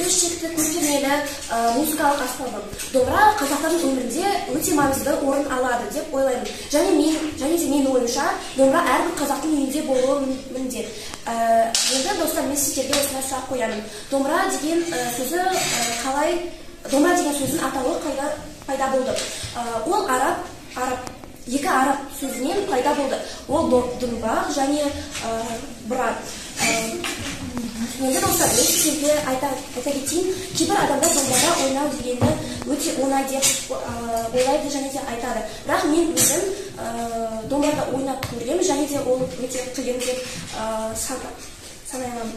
өзгешекті көтермелі музыкалық аспабы. Домбыра қазақтардың өмірінде өте маңызды орын алады деп ойлаймын. Және де менің ойымша, домбыра әрбір қазақтың үйінде болуы міндет. Енді достар, мен сіздерге осындай сұрақ қоямын. Домбыра деген сөздің атауы пайда болды? Ол екі араб сөзінен пайда болды. Ол домбыра және бұра. Енді достар, мен сіздерге айта кетейін, кейбір адамдар домбырада ойнау дегенді өте оңай деп ойлайды және де айтады. Бірақ мен өзім домбырада ойнап көргенмін және де ол өте қиын деп санаймын.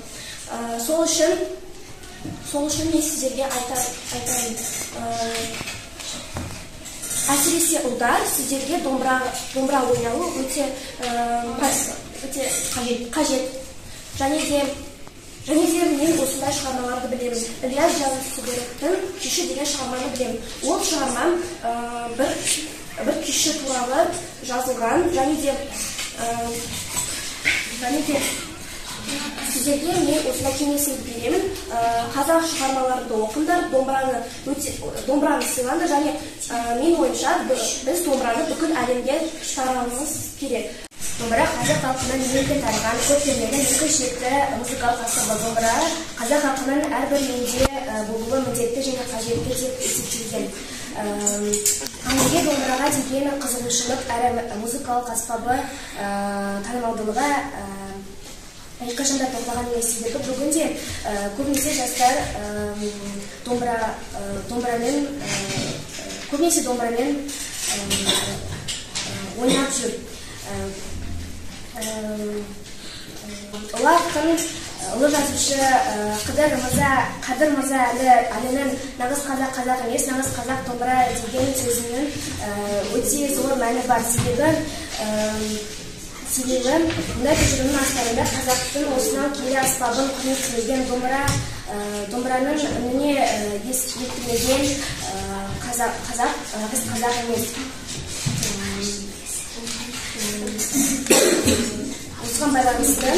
Сол үшін мен сіздерге айтайын. Әсіресе ұлдар, сіздерге домбыра ойнауы өте қажет. Және де мен осындай шығармаларды білемін. Ілияс Жансүгіровтің «Күйші» деген шығарманы білемін. Ол шығармам бір күйші туралы жазылған, және де сіздерге мен осындай кеңесімді беремін. Қазақ шығармаларды оқыңдар, домбыраны сыйлаңдар, және мен ойымша біз домбыраны бүкіл әлемге шығаруымыз керек. Домбыра қазақ халқынан ежелден тараған көптеген өзгешекті музыкалық аспабы. Домбыра қазақ халқының әрбір үйінде болуы міндетті және қажетті деп есептелген. Әңгімеге домбыраға деген қызығушылық әрі музыкалық аспабы танымалдылығы ешқашанда тоқтаған емес. Себебі бүгінде көбінесе жастар домбырамен ойнап жүр. Ұлы жазушы Қадыр Мырза әлінің «Нағыз қазақ емес, нағыз қазақ домбыра» деген сөзінің өте зор мәні бар. Себебі мұндай тұжырымның астарында қазақтың осынау киелі аспабын құрметтемеген, домбыраның үніне естілмеген нағыз қазақ емес. Осыған байланысты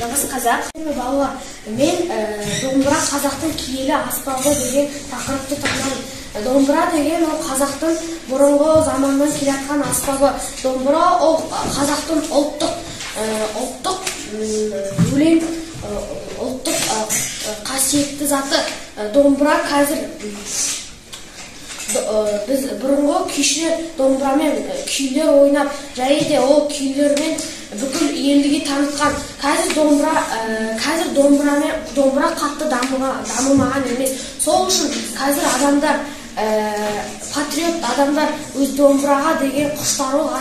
нағыз қазақ мен домбыра қазақтың киелі аспабы деген тақырыпты таңдадым. Домбыра деген ол қазақтың бұрынғы заманнан келе жатқан аспабы. Домбыра ол қазақтың ұлттық өлең, ұлттық қасиетті заты. Домбыра қазір біз бұрынғы күйші домбырамен күйлер ойнап, және де ол күйлермен бүкіл елге танытқан. Қазір домбыра қатты дамымаған емес. Сол үшін қазір адамдар, патриот адамдар өз домбыраға деген құштарлық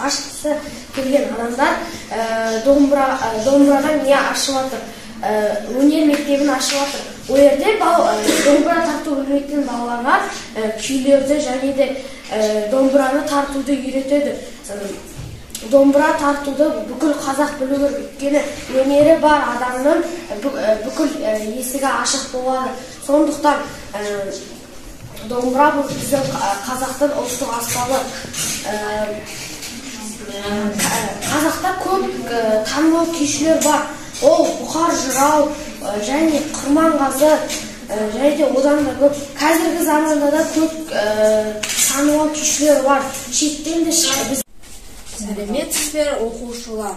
ашқысы келген адамдар домбырадан не ашып жатыр? Өнер мектебін ашып жатыр. Ол жерде домбыра тарту білмейтін балаларға күйлерді және де домбыраны тартуды үйретеді. Домбыра тартуды бүкіл қазақ білу керек, өйткені өнері бар адамның бүкіл есігі ашық болады. Сондықтан домбыра бұл біздің қазақтың ұлттық аспабы. Қазақта көп танымал күйшілер бар. Ол Бұқар жырау және Құрманғазы және де одан да көп. Қазіргі заманда да көп танымал күйшілер бар. Шеттен де шығар. Сәлеметсіздер оқушылар,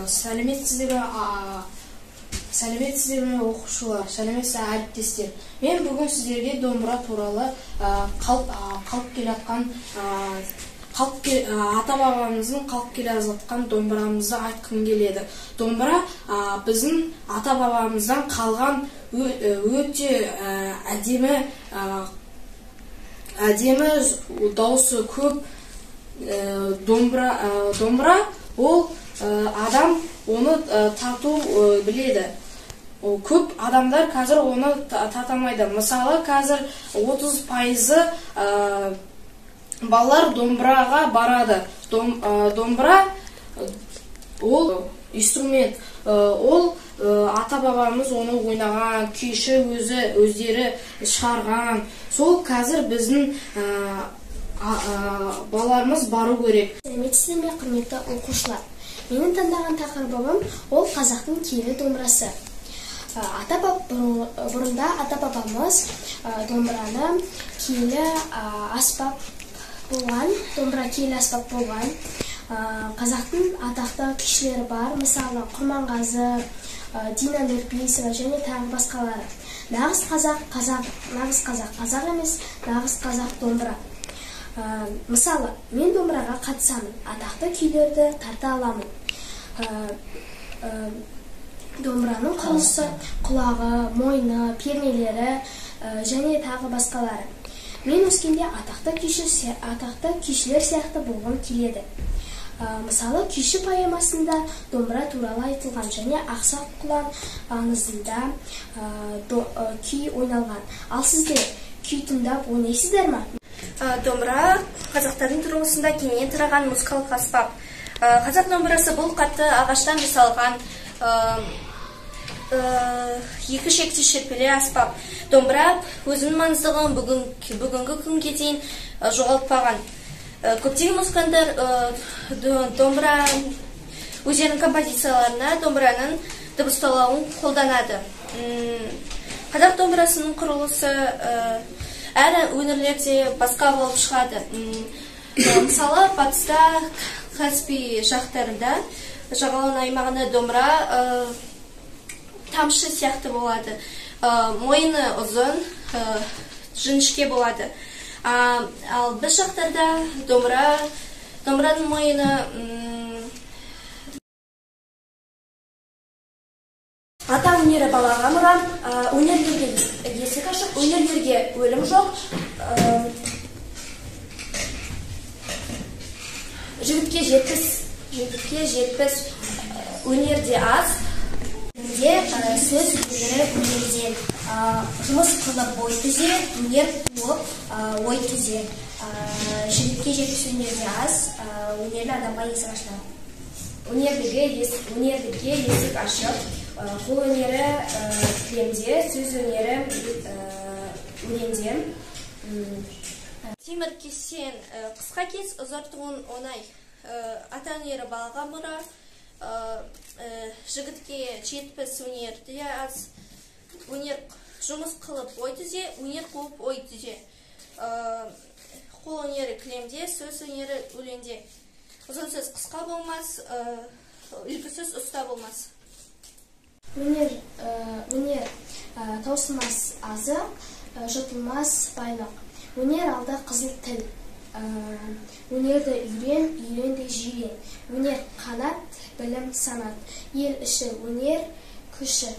сәлеметсіздер оқушылар, сәлеметсіздер әріптестер. Мен бүгін сіздерге домбыра туралы қалып келе жатқан ата-бабамыздың қалып келе жатқан домбырамызды айтқым келеді. Домбыра біздің ата-бабамыздан қалған өте әдемі дауысы көп домбыра ол адам оны тарту біледі. Көп адамдар қазір оны татамайды. Мысалы, қазір 30% балалар домбыраға барады. Домбыра ол инструмент. Ол ата-бабамыз оны ойнаған, күйші өздері шығарған. Сол қазір біздің балаларымыз бару керек. Сәлеметсіздер ме, құрметті оқушылар? Менің таңдаған тақырыбым ол қазақтың киелі домбырасы. Бұрында ата-бабамыз домбыраны киелі аспап болған, қазақтың атақты күйшілері бар, мысалы Құрманғазы, Дина Нұрпейісова және тағы басқалары. Нағыз қазақ домбыра. Мысалы, мен домбыраға қатысамын, атақты күйлерді тарта аламын. Домбыраның құрылысы, құлағы, мойны, пернелері және тағы басқалары. Мен өскенде атақты күйшілер сияқты болғым келеді. Мысалы, күйші поэмасында домбыра туралы айтылған және Ақсақ Құлан аңызында күй ойналған. Ал сіздер күй тыңдап ойнайсыздар ма? Домбыра қазақтардың тұрмысында кеңінен тараған музыкалық аспап. Қазақ домбырасы бұл қатты ағаштан жасалған екі шекті шерпелі аспап. Домбыра өзінің маңыздылығын бүгінгі күнге дейін жоғалтпаған. Көптеген музыканттар домбыра өздерінің композицияларына домбыраның дыбысталуын қолданады. Қазақ домбырасының құрылысы әр өңірлерде басқа болып шығады. Мысалы, батыста Каспий жақтарында жағалау аймағында домбыра тамшы сияқты болады. Мойны ұзын, жіңішке болады. Ал біз жақтарда домбыраның мойны Ата өнері балаға мұра, өнерлерге есік ашық, өнерлерге өлім жоқ. Жігітке жетпіс, өнерде аз. Сөз өнері өнерден. Жұмыс қылып бой түзе, өнер туып ой түзе. Жігітке жетпіс өнерде аз, өнерлі адамға есік ашылады. Өнерліге есік ашық, қол өнері кілемде, сөз өнері өлеңде. Темір кесен қысқа кес, ұзартуын оңай. Ата өнері балаға мұра, жігітке жетпіс өнерде аз. Өнер жұмыс қылып ой түзе, өнер қуып ой түзе. Қол өнері кілемде, сөз өнері өлеңде. Ұзын сөз қысқа болмас, үлгісіз ұста болмас. Өнер таусылмас азық, жұтылмас байлық. Өнер алда қызыл тіл. Өнерді үйренді жирен. Өнер қанат, білім санат. Ел іші өнер күші.